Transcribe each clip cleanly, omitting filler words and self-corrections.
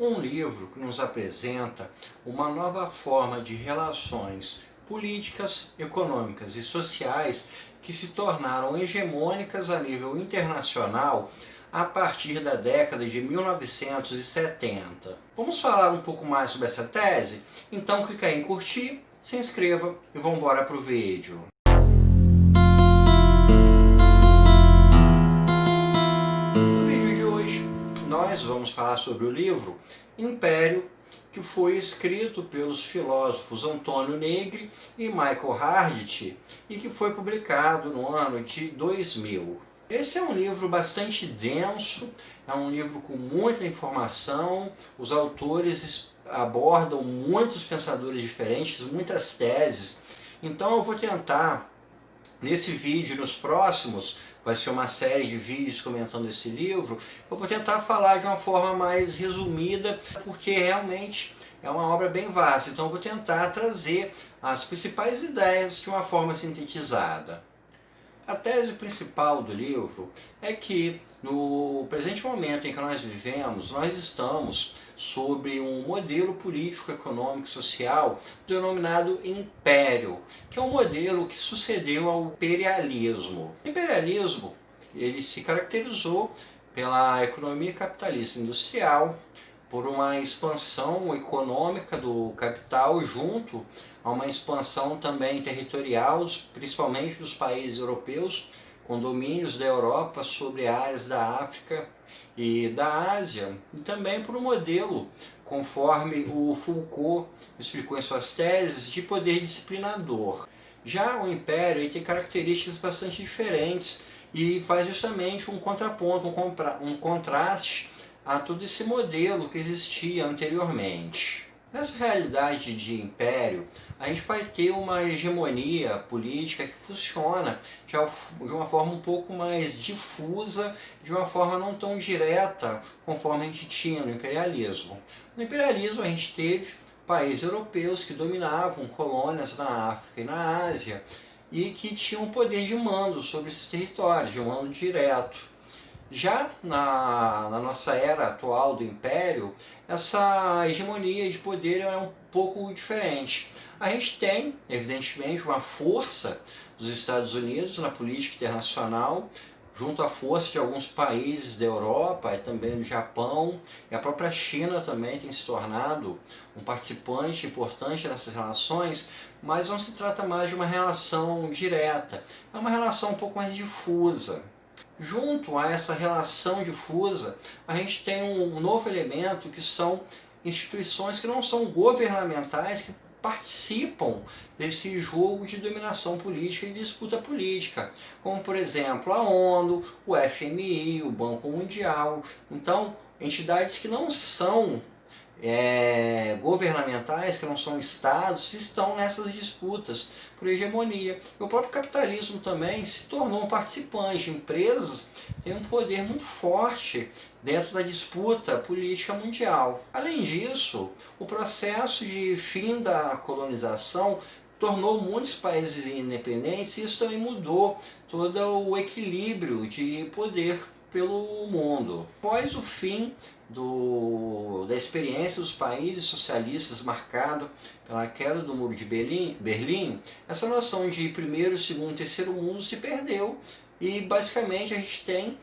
Um livro que nos apresenta uma nova forma de relações políticas, econômicas e sociais que se tornaram hegemônicas a nível internacional a partir da década de 1970. Vamos falar um pouco mais sobre essa tese? Então clica aí em curtir, se inscreva e vamos embora para o vídeo. No vídeo de hoje nós vamos falar sobre o livro Império, que foi escrito pelos filósofos Antônio Negri e Michael Hardt e que foi publicado no ano de 2000. Esse é um livro bastante denso, é um livro com muita informação, os autores abordam muitos pensadores diferentes, muitas teses, então eu vou tentar, nesse vídeo e nos próximos, vai ser uma série de vídeos comentando esse livro, eu vou tentar falar de uma forma mais resumida, porque realmente é uma obra bem vasta, então eu vou tentar trazer as principais ideias de uma forma sintetizada. A tese principal do livro é que, no presente momento em que nós vivemos, nós estamos sobre um modelo político, econômico e social denominado império, que é um modelo que sucedeu ao imperialismo. O imperialismo ele se caracterizou pela economia capitalista industrial, por uma expansão econômica do capital junto a uma expansão também territorial, principalmente dos países europeus, com domínios da Europa sobre áreas da África e da Ásia, e também por um modelo, conforme o Foucault explicou em suas teses, de poder disciplinador. Já o Império tem características bastante diferentes e faz justamente um contraponto, um contraste a todo esse modelo que existia anteriormente. Nessa realidade de império, a gente vai ter uma hegemonia política que funciona de uma forma um pouco mais difusa, de uma forma não tão direta, conforme a gente tinha no imperialismo. No imperialismo a gente teve países europeus que dominavam colônias na África e na Ásia e que tinham poder de mando sobre esses territórios, de um mando direto. Já na nossa era atual do Império, essa hegemonia de poder é um pouco diferente. A gente tem, evidentemente, uma força dos Estados Unidos na política internacional, junto à força de alguns países da Europa e também do Japão, e a própria China também tem se tornado um participante importante nessas relações, mas não se trata mais de uma relação direta, é uma relação um pouco mais difusa. Junto a essa relação difusa, a gente tem um novo elemento que são instituições que não são governamentais, que participam desse jogo de dominação política e disputa política, como por exemplo a ONU, o FMI, o Banco Mundial. Então, entidades que não são governamentais, que não são estados, estão nessas disputas por hegemonia. E o próprio capitalismo também se tornou um participante. Empresas têm um poder muito forte dentro da disputa política mundial. Além disso, o processo de fim da colonização tornou muitos países independentes e isso também mudou todo o equilíbrio de poder pelo mundo. Após o fim da experiência dos países socialistas marcado pela queda do Muro de Berlim, essa noção de primeiro, segundo e terceiro mundo se perdeu e basicamente a gente tem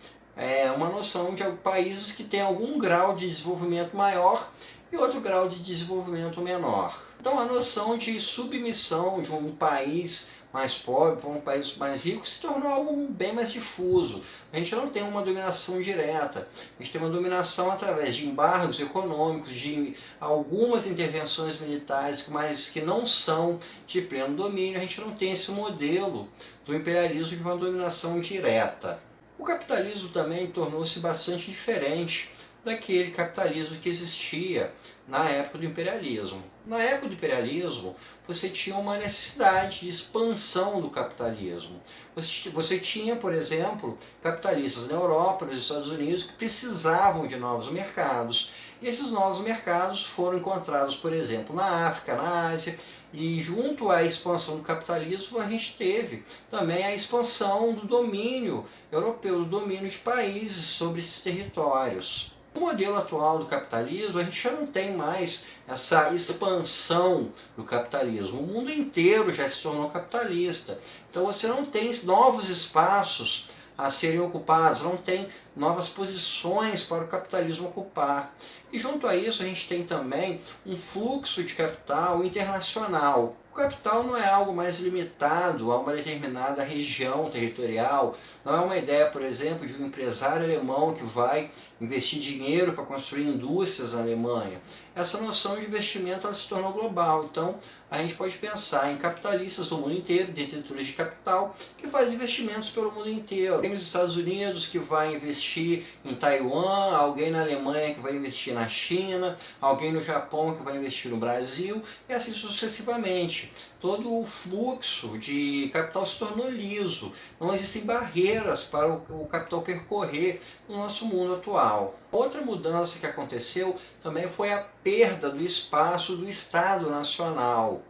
uma noção de países que têm algum grau de desenvolvimento maior e outro grau de desenvolvimento menor. Então a noção de submissão de um país mais pobre para um país mais rico se tornou algo bem mais difuso. A gente não tem uma dominação direta, a gente tem uma dominação através de embargos econômicos, de algumas intervenções militares, mas que não são de pleno domínio. A gente não tem esse modelo do imperialismo de uma dominação direta. O capitalismo também tornou-se bastante diferente daquele capitalismo que existia na época do imperialismo. Na época do imperialismo, você tinha uma necessidade de expansão do capitalismo. Você tinha, por exemplo, capitalistas na Europa, nos Estados Unidos, que precisavam de novos mercados. E esses novos mercados foram encontrados, por exemplo, na África, na Ásia, e junto à expansão do capitalismo, a gente teve também a expansão do domínio europeu, do domínio de países sobre esses territórios. No modelo atual do capitalismo, a gente já não tem mais essa expansão do capitalismo. O mundo inteiro já se tornou capitalista. Então você não tem novos espaços a serem ocupados, não tem novas posições para o capitalismo ocupar. E junto a isso a gente tem também um fluxo de capital internacional. O capital não é algo mais limitado a uma determinada região territorial, não é uma ideia, por exemplo, de um empresário alemão que vai investir dinheiro para construir indústrias na Alemanha. Essa noção de investimento ela se tornou global, então a gente pode pensar em capitalistas do mundo inteiro, detentores de capital, que fazem investimentos pelo mundo inteiro. Alguém nos Estados Unidos que vai investir em Taiwan, alguém na Alemanha que vai investir na China, alguém no Japão que vai investir no Brasil, e assim sucessivamente. Todo o fluxo de capital se tornou liso, não existem barreiras para o capital percorrer no nosso mundo atual. Outra mudança que aconteceu também foi a perda do espaço do Estado Nacional.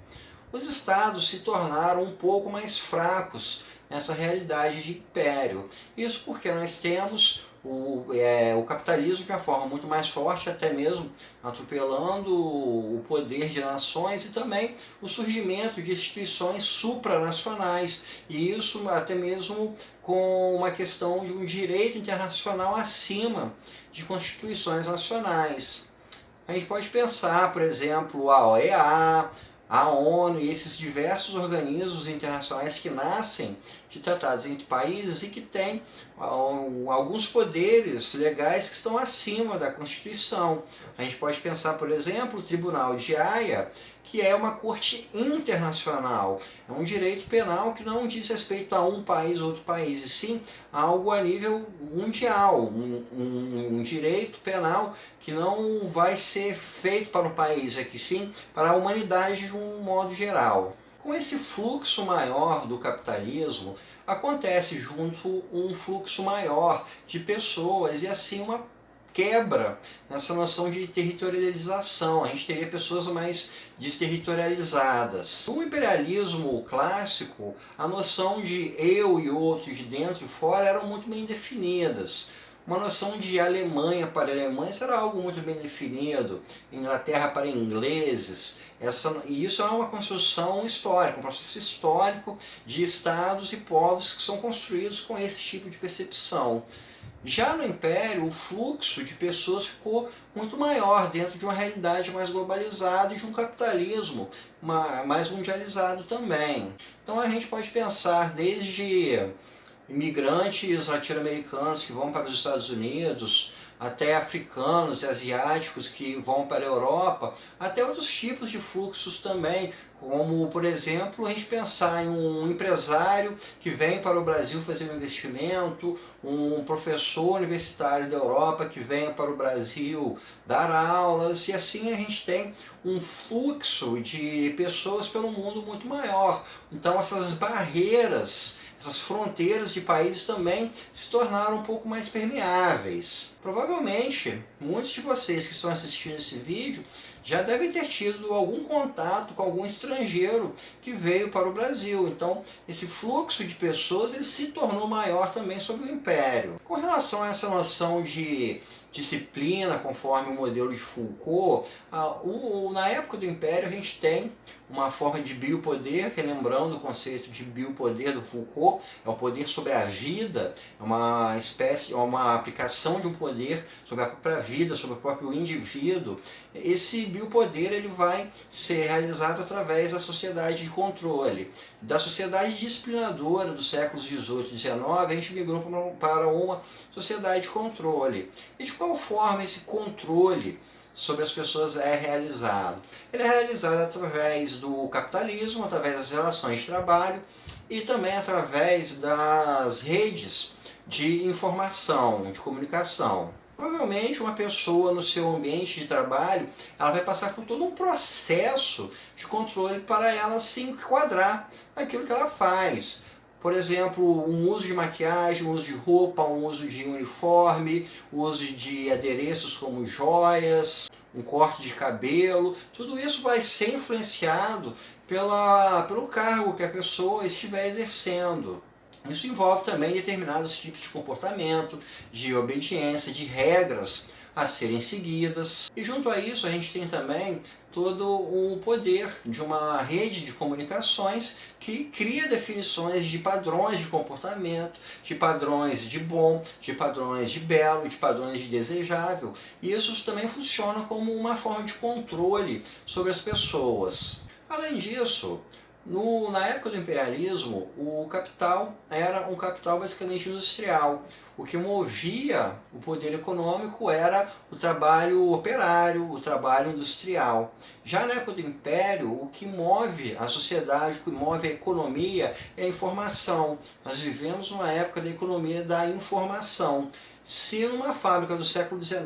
Os estados se tornaram um pouco mais fracos nessa realidade de império. Isso porque nós temos o capitalismo de uma forma muito mais forte, até mesmo atropelando o poder de nações e também o surgimento de instituições supranacionais, e isso até mesmo com uma questão de um direito internacional acima de constituições nacionais. A gente pode pensar, por exemplo, a OEA, a ONU e esses diversos organismos internacionais que nascem de tratados entre países e que têm alguns poderes legais que estão acima da Constituição. A gente pode pensar, por exemplo, o Tribunal de Haia, que é uma corte internacional. É um direito penal que não diz respeito a um país ou outro país, e sim a algo a nível mundial. Um direito penal que não vai ser feito para um país, é que sim para a humanidade de um modo geral. Com esse fluxo maior do capitalismo, acontece junto um fluxo maior de pessoas e assim uma quebra nessa noção de territorialização. A gente teria pessoas mais desterritorializadas. No imperialismo clássico, a noção de eu e outro, de dentro e fora, eram muito bem definidas. Uma noção de Alemanha para alemães era algo muito bem definido, Inglaterra para ingleses, e isso é uma construção histórica, um processo histórico de estados e povos que são construídos com esse tipo de percepção. Já no Império, o fluxo de pessoas ficou muito maior dentro de uma realidade mais globalizada e de um capitalismo mais mundializado também. Então a gente pode pensar desde imigrantes latino-americanos que vão para os Estados Unidos, até africanos e asiáticos que vão para a Europa, até outros tipos de fluxos também, como, por exemplo, a gente pensar em um empresário que vem para o Brasil fazer um investimento, um professor universitário da Europa que vem para o Brasil dar aulas, e assim a gente tem um fluxo de pessoas pelo mundo muito maior. Então essas barreiras, essas fronteiras de países também se tornaram um pouco mais permeáveis. Provavelmente, muitos de vocês que estão assistindo esse vídeo já devem ter tido algum contato com algum estrangeiro que veio para o Brasil. Então, esse fluxo de pessoas ele se tornou maior também sob o Império. Com relação a essa noção de disciplina, conforme o modelo de Foucault, na época do Império a gente tem uma forma de biopoder, relembrando o conceito de biopoder do Foucault, é o poder sobre a vida, é uma espécie, é uma aplicação de um poder sobre a própria vida, sobre o próprio indivíduo. Esse biopoder ele vai ser realizado através da sociedade de controle. Da sociedade disciplinadora dos séculos XVIII e XIX, a gente migrou para uma sociedade de controle. E de qual forma esse controle sobre as pessoas é realizado? Ele é realizado através do capitalismo, através das relações de trabalho e também através das redes de informação, de comunicação. Provavelmente uma pessoa no seu ambiente de trabalho, ela vai passar por todo um processo de controle para ela se enquadrar naquilo que ela faz. Por exemplo, um uso de maquiagem, um uso de roupa, um uso de uniforme, o uso de adereços como joias, um corte de cabelo, tudo isso vai ser influenciado pelo cargo que a pessoa estiver exercendo. Isso envolve também determinados tipos de comportamento, de obediência, de regras a serem seguidas. E junto a isso a gente tem também todo o poder de uma rede de comunicações que cria definições de padrões de comportamento, de padrões de bom, de padrões de belo, de padrões de desejável. E isso também funciona como uma forma de controle sobre as pessoas. Além disso, na época do imperialismo, o capital era um capital basicamente industrial. O que movia o poder econômico era o trabalho operário, o trabalho industrial. Já na época do império, o que move a sociedade, o que move a economia é a informação. Nós vivemos uma época da economia da informação. Se numa fábrica do século XIX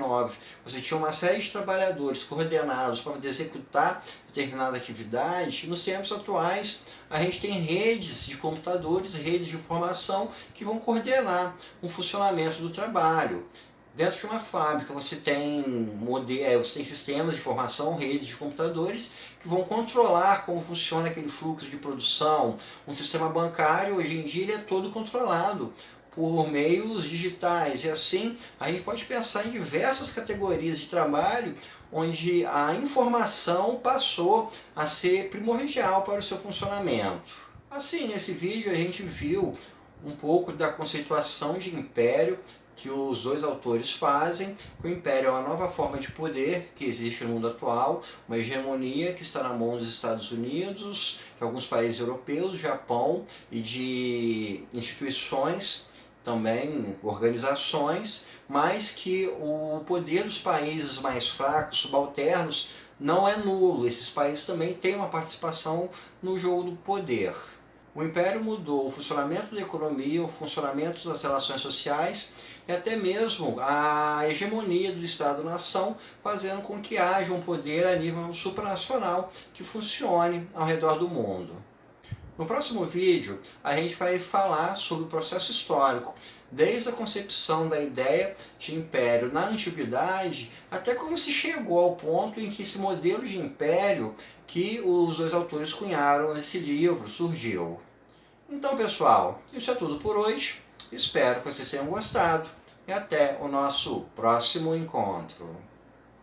você tinha uma série de trabalhadores coordenados para executar determinada atividade, nos tempos atuais a gente tem redes de computadores, redes de informação que vão coordenar o funcionamento do trabalho. Dentro de uma fábrica você tem sistemas de informação, redes de computadores que vão controlar como funciona aquele fluxo de produção. Um sistema bancário hoje em dia ele é todo controlado por meios digitais, e assim a gente pode pensar em diversas categorias de trabalho onde a informação passou a ser primordial para o seu funcionamento. Assim, nesse vídeo a gente viu um pouco da conceituação de império que os dois autores fazem. O império é uma nova forma de poder que existe no mundo atual, uma hegemonia que está na mão dos Estados Unidos, de alguns países europeus, Japão e de instituições, também organizações, mas que o poder dos países mais fracos, subalternos, não é nulo. Esses países também têm uma participação no jogo do poder. O Império mudou o funcionamento da economia, o funcionamento das relações sociais e até mesmo a hegemonia do Estado-nação, fazendo com que haja um poder a nível supranacional que funcione ao redor do mundo. No próximo vídeo, a gente vai falar sobre o processo histórico, desde a concepção da ideia de império na antiguidade, até como se chegou ao ponto em que esse modelo de império que os dois autores cunharam nesse livro surgiu. Então, pessoal, isso é tudo por hoje. Espero que vocês tenham gostado e até o nosso próximo encontro.